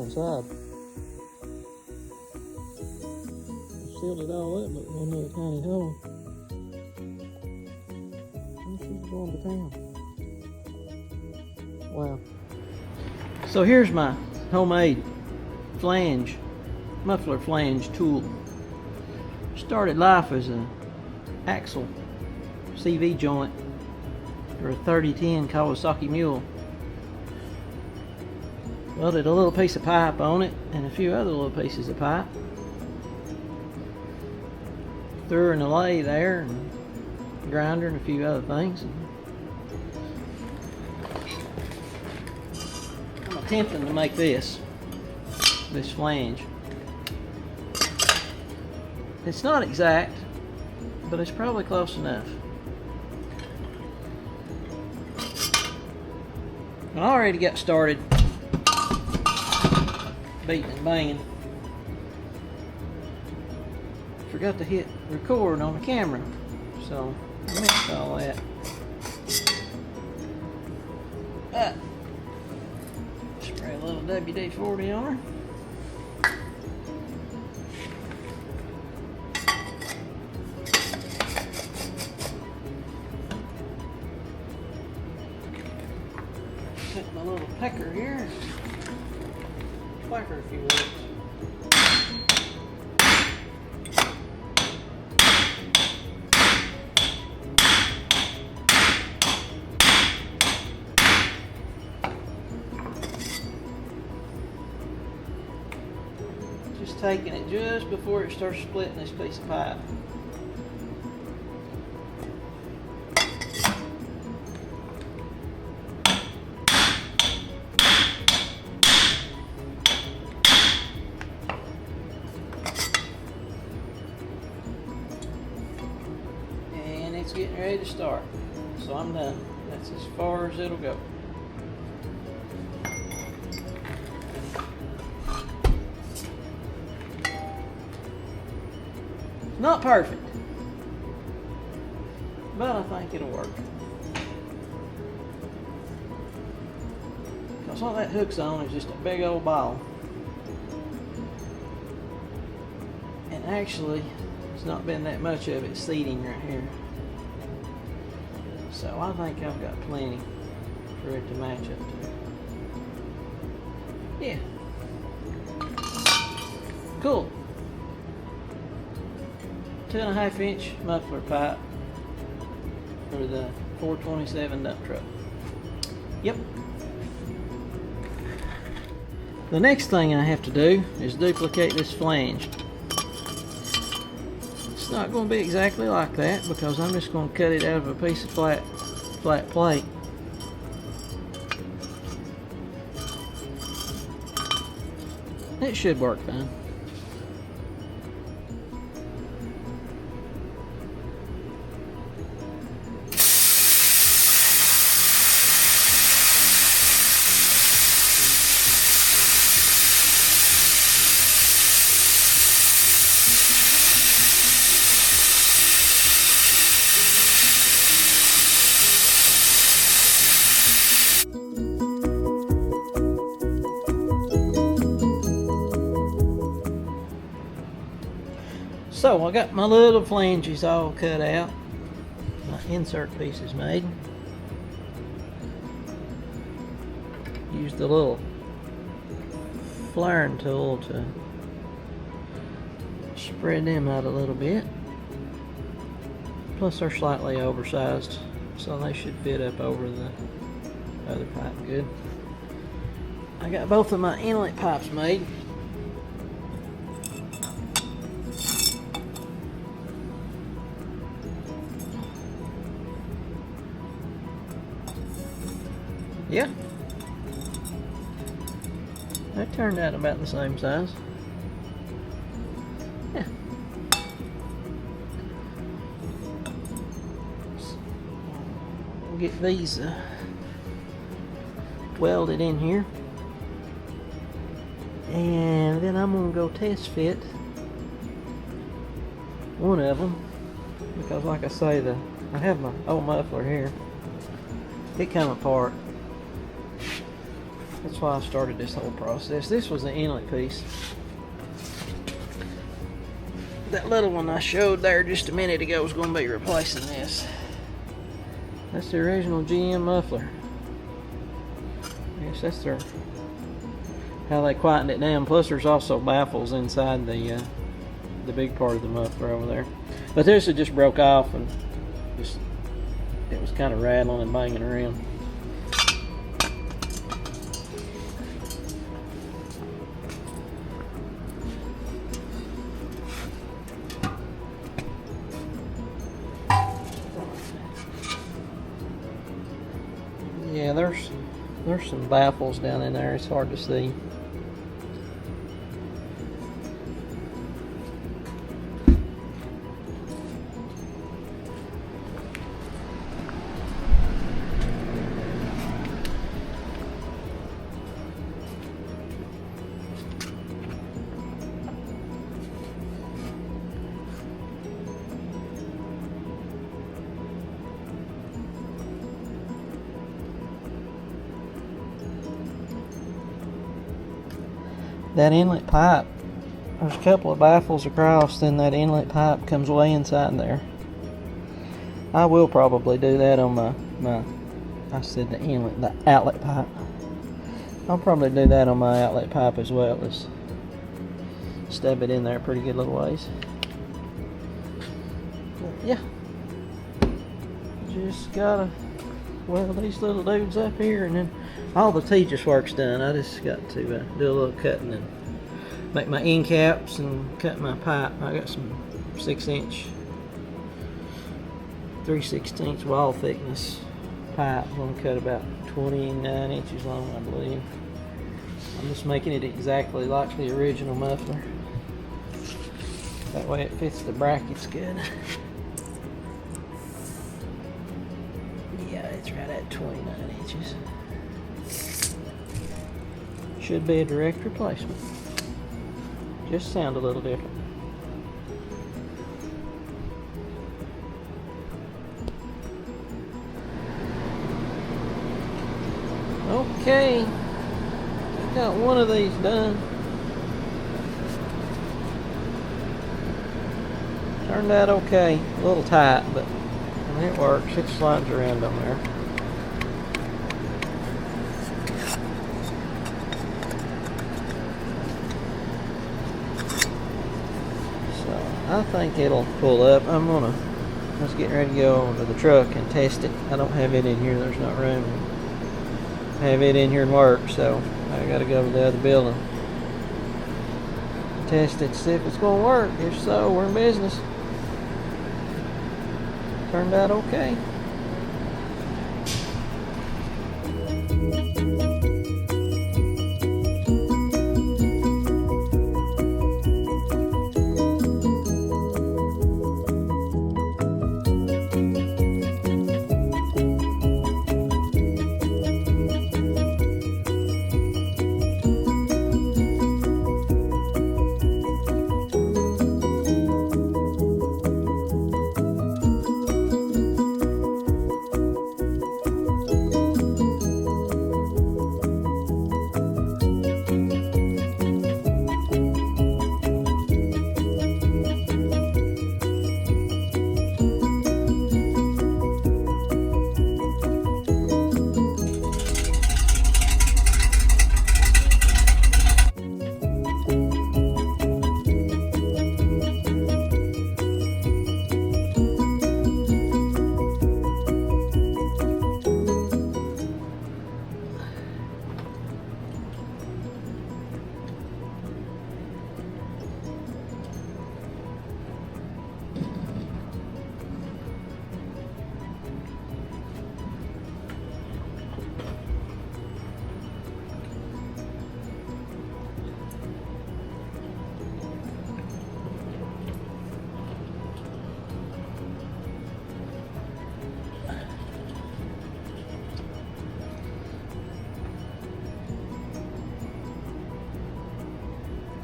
inside. I sealed it all up, but one little tiny hole. And she's going to town. Wow. So here's my homemade flange, muffler flange tool. Started life as an axle CV joint for a 3010 Kawasaki mule. Welded a little piece of pipe on it and a few other little pieces of pipe. Threw her in the lathe there and grinder and a few other things. I'm attempting to make this flange. It's not exact, but it's probably close enough. I already got started beating and banging. Forgot to hit record on the camera, so I missed all that. Spray a little WD-40 on her. Take my little pecker here. Whack her a few minutes. Just taking it just before it starts splitting this piece of pipe. It's getting ready to start, so I'm done. That's as far as it'll go. Not perfect, but I think it'll work. Because all that hook's on is just a big old ball. And actually, there's not been that much of it seating right here. So I think I've got plenty for it to match up to. Yeah. Cool. 2.5 inch muffler pipe for the 427 dump truck. Yep. The next thing I have to do is duplicate this flange. It's not going to be exactly like that because I'm just going to cut it out of a piece of flat plate. It should work fine. So I got my little flanges all cut out, my insert pieces made. Used the little flaring tool to spread them out a little bit. Plus they're slightly oversized, so they should fit up over the other pipe good. I got both of my inlet pipes made. Yeah, that turned out about the same size. Yeah. We'll get these welded in here, and then I'm gonna go test fit one of them because, like I say, I have my old muffler here. It come apart. That's why I started this whole process. This was the inlet piece. That little one I showed there just a minute ago is going to be replacing this. That's the original GM muffler. I guess that's their how they quietened it down. Plus there's also baffles inside the big part of the muffler over there. But this had just broke off and just it was kind of rattling and banging around. Yeah, there's some baffles down in there. It's hard to see. That inlet pipe, there's a couple of baffles across, then that inlet pipe comes way inside there. I will probably do that on I said the inlet, the outlet pipe. I'll probably do that on my outlet pipe as well. Let's stab it in there a pretty good little ways. But yeah, just gotta weld these little dudes up here, and then all the tejas work's done. I just got to do a little cutting and make my end caps and cut my pipe. I got some 6-inch 3/16 wall thickness pipe. I'm going to cut about 29 inches long, I believe. I'm just making it exactly like the original muffler. That way it fits the brackets good. Yeah, it's right at 29 inches. Should be a direct replacement. Just sound a little different. Okay, got one of these done. Turned out okay, a little tight, but it works. It slides around on there. I think it'll pull up. Let's get ready to go over to the truck and test it. I don't have it in here. There's not room to have it in here and work, so I gotta go to the other building. Test it, see if it's gonna work. If so, we're in business. Turned out okay.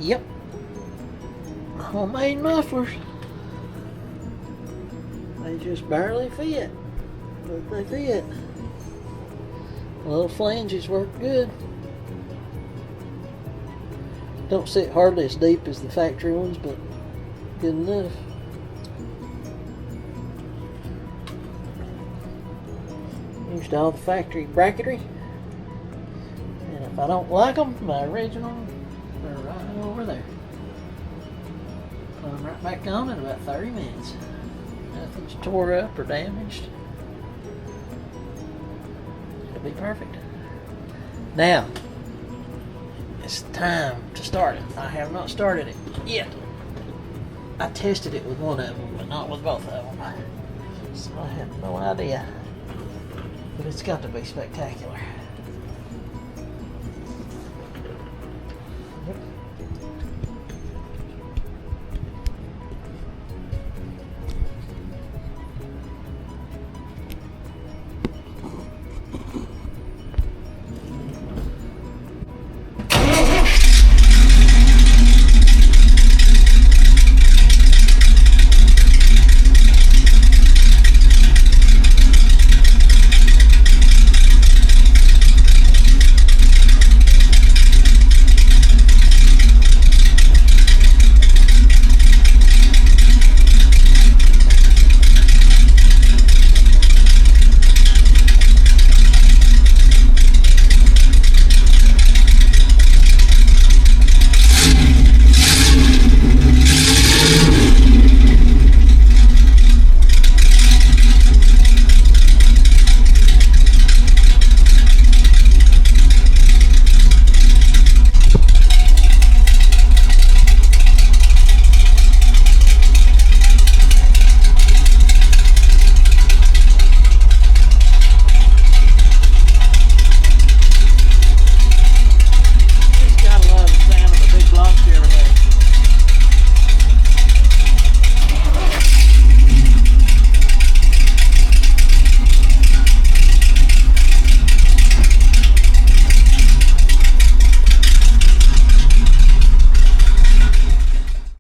Yep. Homemade mufflers. They just barely fit, but they fit. The little flanges work good. Don't sit hardly as deep as the factory ones, but good enough. Used all the factory bracketry. And if I don't like them, my original are right over there. Put them right back on in about 30 minutes. Nothing's tore up or damaged. It'll be perfect. Now, it's time to start it. I have not started it yet. I tested it with one of them, but not with both of them. So I have no idea. But it's got to be spectacular.